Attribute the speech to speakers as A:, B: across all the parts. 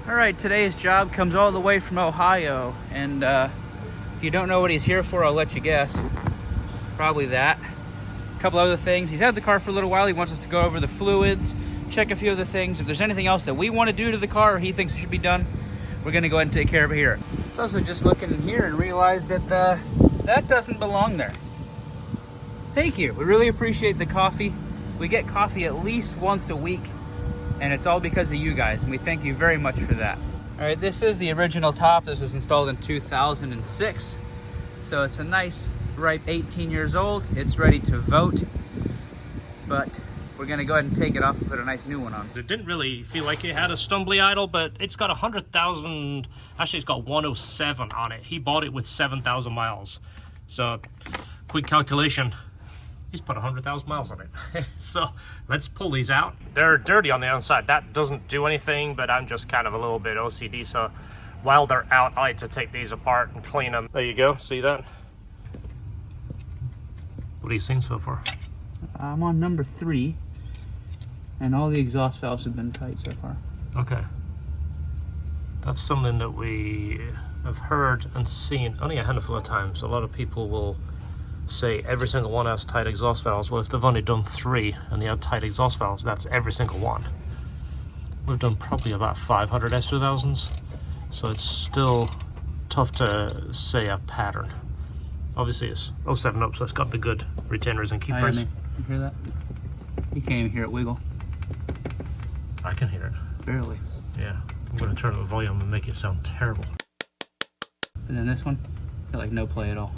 A: All right, today's job comes all the way from Ohio, and if you don't know what he's here for, I'll let you guess. Probably that. A couple other things. He's had the car for a little while. He wants us to go over the fluids, check a few other things. If there's anything else that we want to do to the car or he thinks it should be done, we're going to go ahead and take care of it here. So also just looking in here and realized that that doesn't belong there. Thank you. We really appreciate the coffee. We get coffee at least once a week, and it's all because of you guys, and we thank you very much for that. All right, this is the original top. This was installed in 2006, so it's a nice, ripe 18 years old. It's ready to vote, but we're gonna go ahead and take it off and put a nice new one on.
B: It didn't really feel like it had a stumbly idle, but it's got 100,000, actually it's got 107 on it. He bought it with 7,000 miles. So, quick calculation, he's put 100,000 miles on it. So let's pull these out. They're dirty on the outside. That doesn't do anything, but I'm just kind of a little bit OCD. So while they're out, I like to take these apart and clean them. There you go. See that? What are you seeing so far?
A: I'm on number 3, and all the exhaust valves have been tight so far.
B: Okay. That's something that we have heard and seen only a handful of times. A lot of people will say every single one has tight exhaust valves. Well, if they've only done 3 and they have tight exhaust valves, that's every single one. We've done probably about 500 S2000s, so it's still tough to say a pattern. Obviously it's 07 up, so it's got the good retainers and keepers.
A: You hear that? You can't even hear it wiggle.
B: I can hear it.
A: Barely.
B: Yeah, I'm going to turn up the volume and make it sound terrible.
A: And then this one, got like no play at all.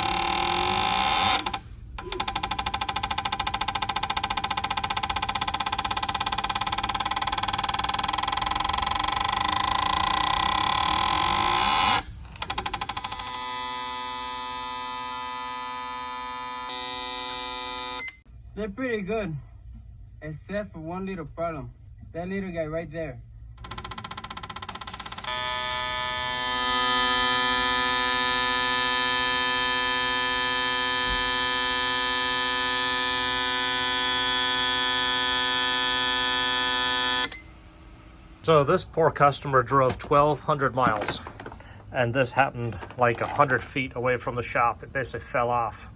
C: They're pretty good, except for one little problem. That little guy right there.
B: So this poor customer drove 1,200 miles, and this happened like 100 feet away from the shop. It basically fell off,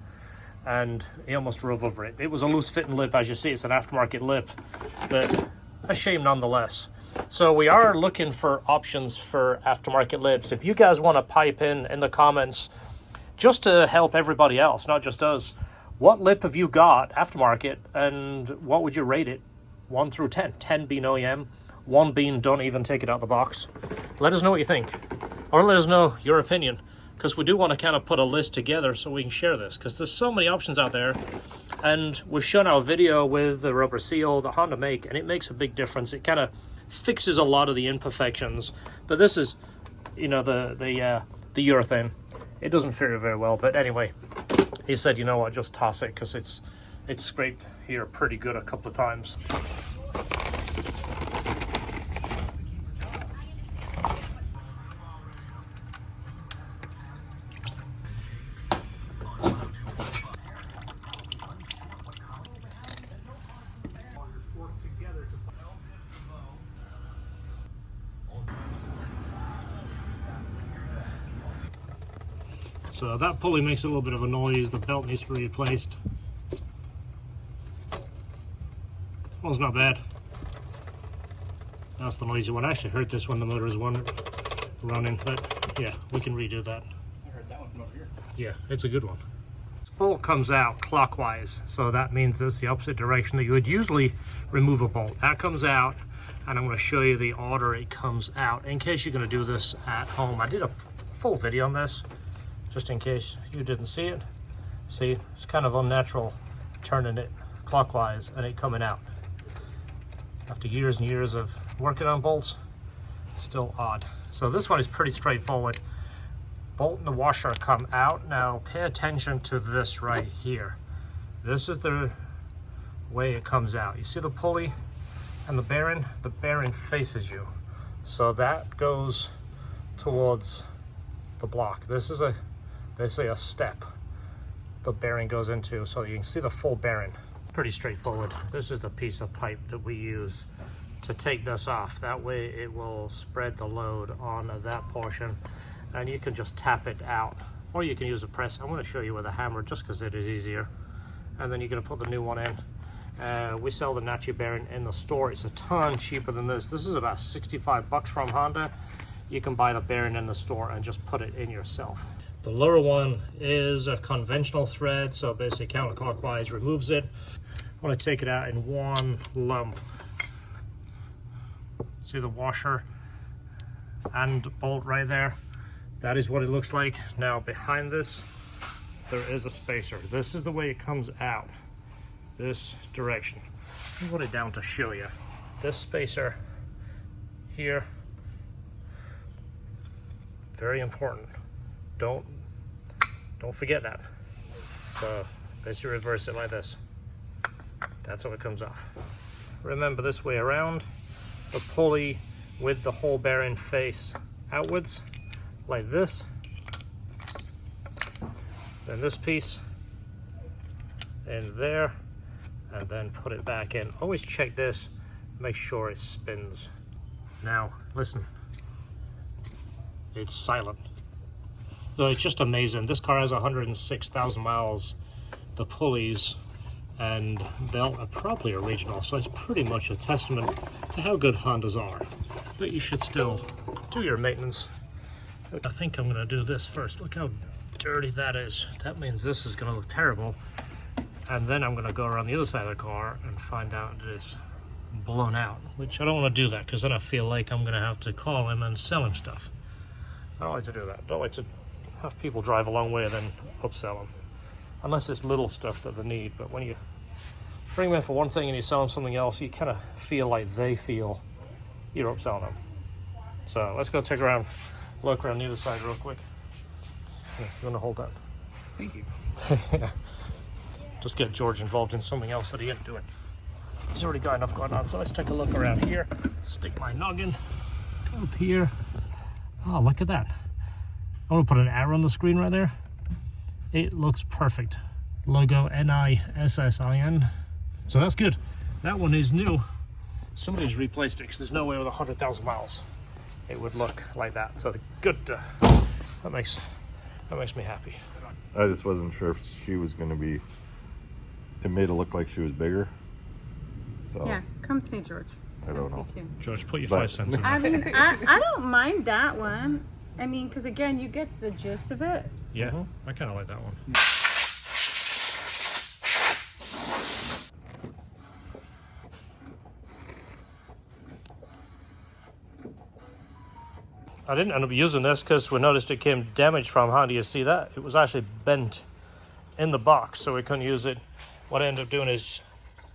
B: and he almost drove over it. It was a loose fitting lip, as you see. It's an aftermarket lip, but a shame nonetheless. So we are looking for options for aftermarket lips. If you guys want to pipe in the comments, just to help everybody else, not just us, what lip have you got aftermarket, and what would you rate it 1 through 10? 10 being OEM, 1 being don't even take it out of the box. Let us know what you think, or let us know your opinion, because we do want to kind of put a list together so we can share this, because there's so many options out there. And we've shown our video with the rubber seal that Honda make, and it makes a big difference. It kind of fixes a lot of the imperfections, but this is, you know, the urethane. It doesn't fit very well, but anyway, he said, you know what, just toss it, because it's scraped here pretty good a couple of times. So that pulley makes a little bit of a noise. The belt needs to be replaced. Well, it's not bad. That's the noisy one. I actually heard this when the motor was running, but yeah, we can redo that.
A: I heard that one from over here.
B: Yeah, it's a good one. This bolt comes out clockwise, so that means this is the opposite direction that you would usually remove a bolt. That comes out, and I'm going to show you the order it comes out in case you're going to do this at home. I did a full video on this, just in case you didn't see it. See, it's kind of unnatural turning it clockwise and it coming out. After years and years of working on bolts, it's still odd. So this one is pretty straightforward. Bolt and the washer come out. Now pay attention to this right here. This is the way it comes out. You see the pulley and the bearing faces you. So that goes towards the block. This is basically a step the bearing goes into, so you can see the full bearing. Pretty straightforward. This is the piece of pipe that we use to take this off. That way it will spread the load on that portion, and you can just tap it out, or you can use a press. I'm going to show you with a hammer just because it is easier, and then you're going to put the new one in. We sell the Nachi bearing in the store. It's a ton cheaper than this. This is about 65 bucks from Honda. You can buy the bearing in the store and just put it in yourself. The lower one is a conventional thread, so basically counterclockwise removes it. I want to take it out in one lump. See the washer and bolt right there? That is what it looks like. Now behind this, there is a spacer. This is the way it comes out, this direction. I'll put it down to show you. This spacer here, very important. Don't forget that. So basically reverse it like this. That's how it comes off. Remember, this way around, the pulley with the whole bearing face outwards, like this. Then this piece in there, and then put it back in. Always check this, make sure it spins. Now, listen, it's silent. So it's just amazing. This car has 106,000 miles. The pulleys and belt are probably original, so it's pretty much a testament to how good Hondas are. But you should still do your maintenance. I think I'm gonna do this first. Look how dirty that is. That means this is gonna look terrible. And then I'm gonna go around the other side of the car and find out it is blown out, which I don't wanna do that, because then I feel like I'm gonna have to call him and sell him stuff. I don't like to do that. I don't like to have people drive a long way and then upsell them. Unless it's little stuff that they need, but when you bring them in for one thing and you sell them something else, you kind of feel like they feel you're upselling them. So let's go take around, look around the other side real quick. Here, you want to hold that?
A: Thank you.
B: Just get George involved in something else that he ain't doing. He's already got enough going on, so let's take a look around here. Stick my noggin up here. Oh, look at that. I'm gonna put an arrow on the screen right there. It looks perfect. Logo NISSIN. So that's good. That one is new. Somebody's replaced it, because there's no way with 100,000 miles it would look like that. So good. That makes me happy.
D: I just wasn't sure if she was going to be. It made it look like she was bigger. So
E: Yeah, come see George.
D: I don't know.
E: See too.
B: George, put your
D: But-
B: 5 cents in.
E: I mean, I don't mind that one. I mean, because again, you get the gist of it.
B: Yeah, I kind of like that one. I didn't end up using this because we noticed it came damaged from. How do you see that? It was actually bent in the box, so we couldn't use it. What I ended up doing is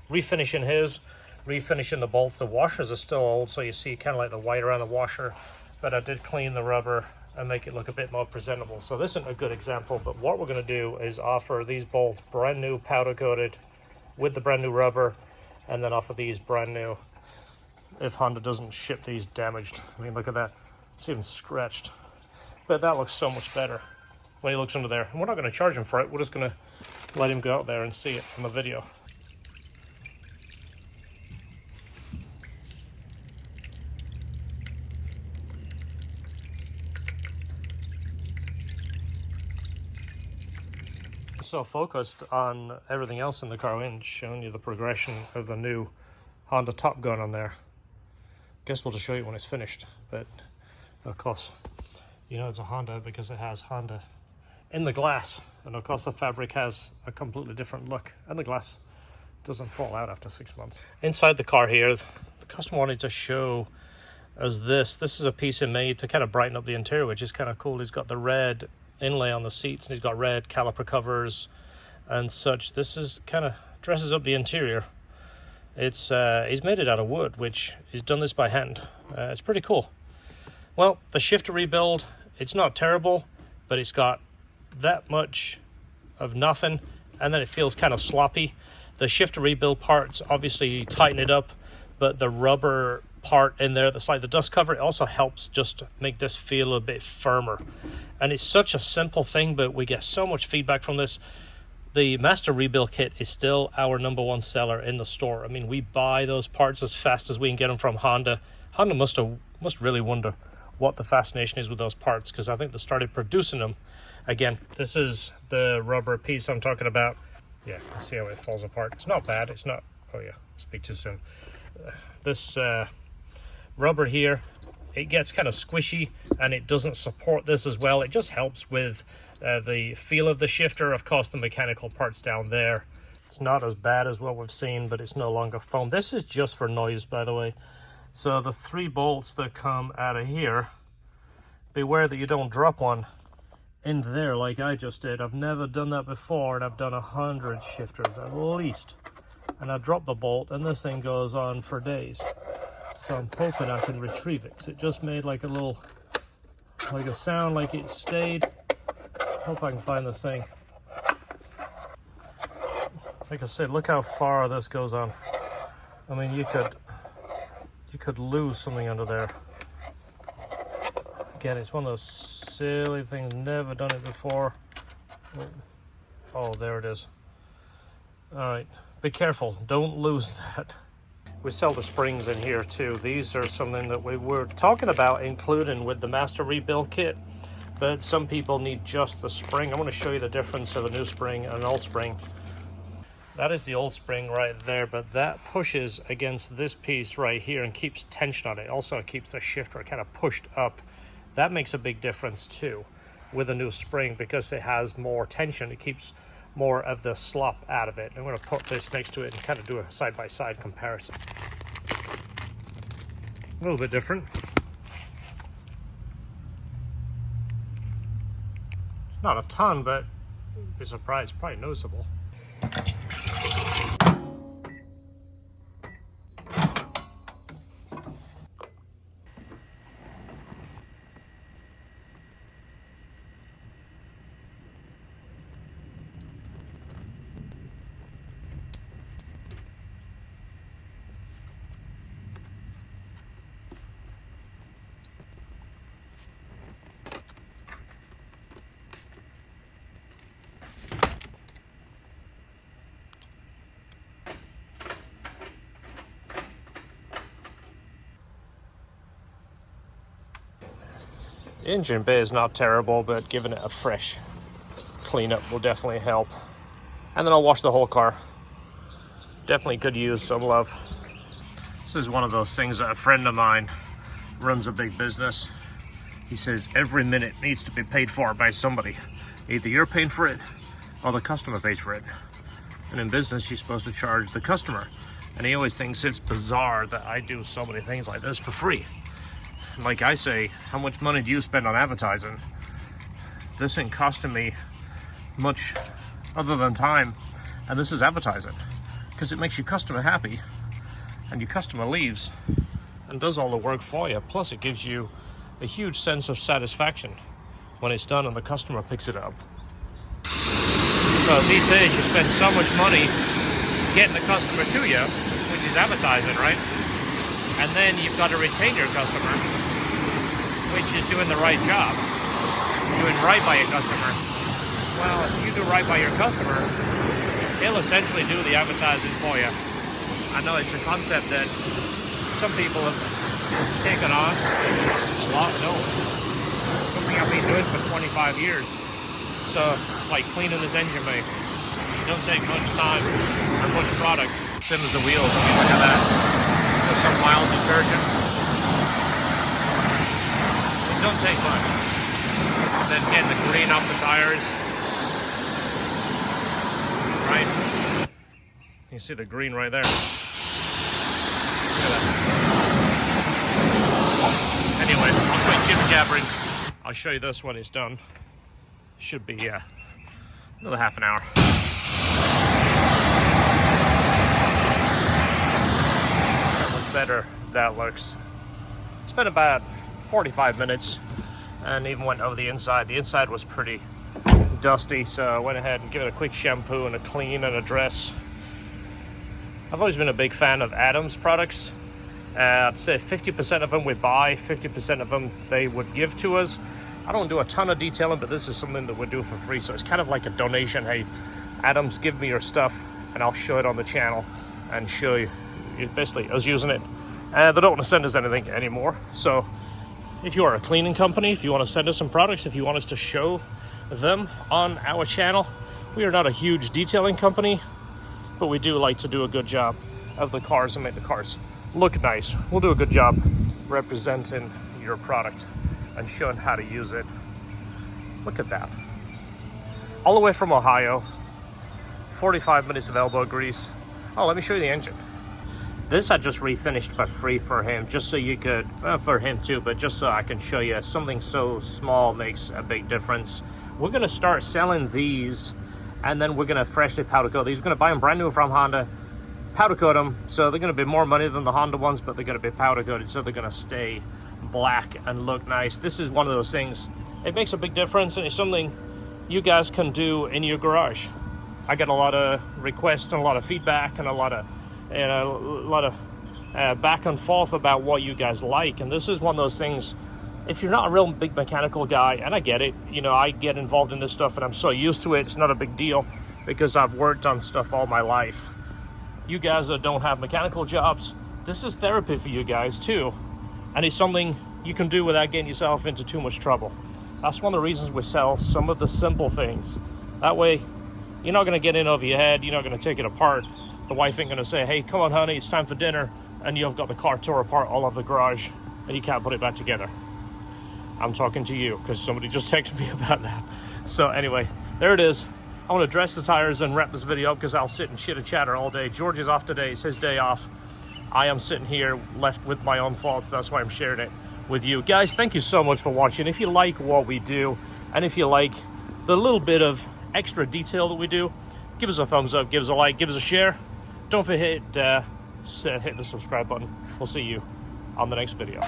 B: refinishing the bolts. The washers are still old, so you see kind of like the white around the washer, but I did clean the rubber and make it look a bit more presentable. So this isn't a good example, but what we're going to do is offer these bolts brand new, powder coated with the brand new rubber, and then offer these brand new if Honda doesn't ship these damaged. I mean, look at that. It's even scratched. But that looks so much better when he looks under there. And we're not going to charge him for it. We're just going to let him go out there and see it on the video. So focused on everything else in the car and showing you the progression of the new Honda Top Gun on there. Guess we'll just show you when it's finished, but of course you know it's a Honda because it has Honda in the glass, and of course the fabric has a completely different look, and the glass doesn't fall out after 6 months. Inside the car here, the customer wanted to show us this is a piece he made to kind of brighten up the interior, which is kind of cool. He's got the red inlay on the seats, and he's got red caliper covers and such. This is kind of dresses up the interior. It's he's made it out of wood, which he's done this by hand. It's pretty cool. Well, the shifter rebuild, it's not terrible, but it's got that much of nothing, and then it feels kind of sloppy. The shifter rebuild parts obviously tighten it up, but the rubber part in there that's like the dust cover, it also helps just make this feel a bit firmer. And it's such a simple thing, but we get so much feedback from this. The Master Rebuild Kit is still our #1 seller in the store. I mean, we buy those parts as fast as we can get them from Honda. Honda must really wonder what the fascination is with those parts, because I think they started producing them. Again, this is the rubber piece I'm talking about. Yeah, you see how it falls apart. It's not bad. It's not... Oh yeah, speak too soon. This rubber here, it gets kind of squishy and it doesn't support this as well. It just helps with the feel of the shifter. Of course, the mechanical parts down there, it's not as bad as what we've seen, but it's no longer foam. This is just for noise, by the way. So the 3 bolts that come out of here, beware that you don't drop one in there like I just did. I've never done that before, and I've done 100 shifters at least. And I dropped the bolt, and this thing goes on for days. So I'm hoping I can retrieve it, because it just made like a sound like it stayed. Hope I can find this thing. Like I said, look how far this goes on. I mean, you could lose something under there. Again, it's one of those silly things, never done it before. Oh, there it is. All right, be careful, don't lose that. We sell the springs in here too. These are something that we were talking about including with the Master Rebuild Kit, but some people need just the spring. I want to show you the difference of a new spring and an old spring. That is the old spring right there, but that pushes against this piece right here and keeps tension on it. Also, it keeps the shifter kind of pushed up. That makes a big difference too with a new spring, because it has more tension. It keeps more of the slop out of it. I'm going to put this next to it and kind of do a side-by-side comparison. A little bit different. It's not a ton, but be surprised, probably noticeable. The engine bay is not terrible, but giving it a fresh cleanup will definitely help. And then I'll wash the whole car. Definitely could use some love. This is one of those things that a friend of mine runs a big business. He says every minute needs to be paid for by somebody. Either you're paying for it or the customer pays for it. And in business, you're supposed to charge the customer. And he always thinks it's bizarre that I do so many things like this for free. Like I say, how much money do you spend on advertising? This ain't costing me much other than time, and this is advertising, because it makes your customer happy, and your customer leaves and does all the work for you. Plus it gives you a huge sense of satisfaction when it's done and the customer picks it up. So as he says, you spend so much money getting the customer to you, which is advertising, right? And then you've got to retain your customer, which is doing the right job, doing right by your customer. Well, if you do right by your customer, he'll essentially do the advertising for you. I know it's a concept that some people have taken on, a lot don't. It's something I've been doing for 25 years. So it's like cleaning this engine bay. It don't take much time or much product. Same as the wheels. I mean, look at that. There's some mild detergent. It don't take much. And then getting the green off the tires. Right? You see the green right there. Look at that. Anyway, I'll quit jibber-jabbering. I'll show you this when it's done. Should be another half an hour. That looks better. That looks. Spent about 45 minutes and even went over the inside. The inside was pretty dusty, so I went ahead and gave it a quick shampoo and a clean and a dress. I've always been a big fan of Adams products. I'd say 50% of them we buy, 50% of them they would give to us. I don't do a ton of detailing, but this is something that we do for free, so it's kind of like a donation. Hey, Adams, give me your stuff and I'll show it on the channel and show you basically us using it. They don't want to send us anything anymore. So if you are a cleaning company, if you want to send us some products, if you want us to show them on our channel, we are not a huge detailing company, but we do like to do a good job of the cars and make the cars look nice. We'll do a good job representing your product and showing how to use it. Look at that. All the way from Ohio, 45 minutes of elbow grease. Oh, let me show you the engine. This I just refinished for free for him, just so you could, for him too, but just so I can show you something so small makes a big difference. We're gonna start selling these, and then we're gonna freshly powder coat these. We're gonna buy them brand new from Honda, powder coat them, so they're gonna be more money than the Honda ones, but they're gonna be powder coated, so they're gonna stay black and look nice. This is one of those things, it makes a big difference, and it's something you guys can do in your garage. I get a lot of requests and a lot of feedback and a lot of back and forth about what you guys like, and this is one of those things. If you're not a real big mechanical guy, and I get it, you know, I get involved in this stuff and I'm so used to it, it's not a big deal because I've worked on stuff all my life. You guys that don't have mechanical jobs, this is therapy for you guys too, and it's something you can do without getting yourself into too much trouble. That's one of the reasons we sell some of the simple things. That way you're not going to get in over your head, you're not going to take it apart. The wife ain't going to say, hey, come on honey, it's time for dinner, and you've got the car tore apart all over the garage and you can't put it back together. I'm talking to you because somebody just texted me about that. So anyway, there it is. I want to dress the tires and wrap this video up because I'll sit and chitter chatter all day. George is off today, it's his day off. I am sitting here left with my own thoughts. That's why I'm sharing it with you. Guys, thank you so much for watching. If you like what we do, and if you like the little bit of extra detail that we do, give us a thumbs up, give us a like, give us a share. Don't forget hit the subscribe button. We'll see you on the next video.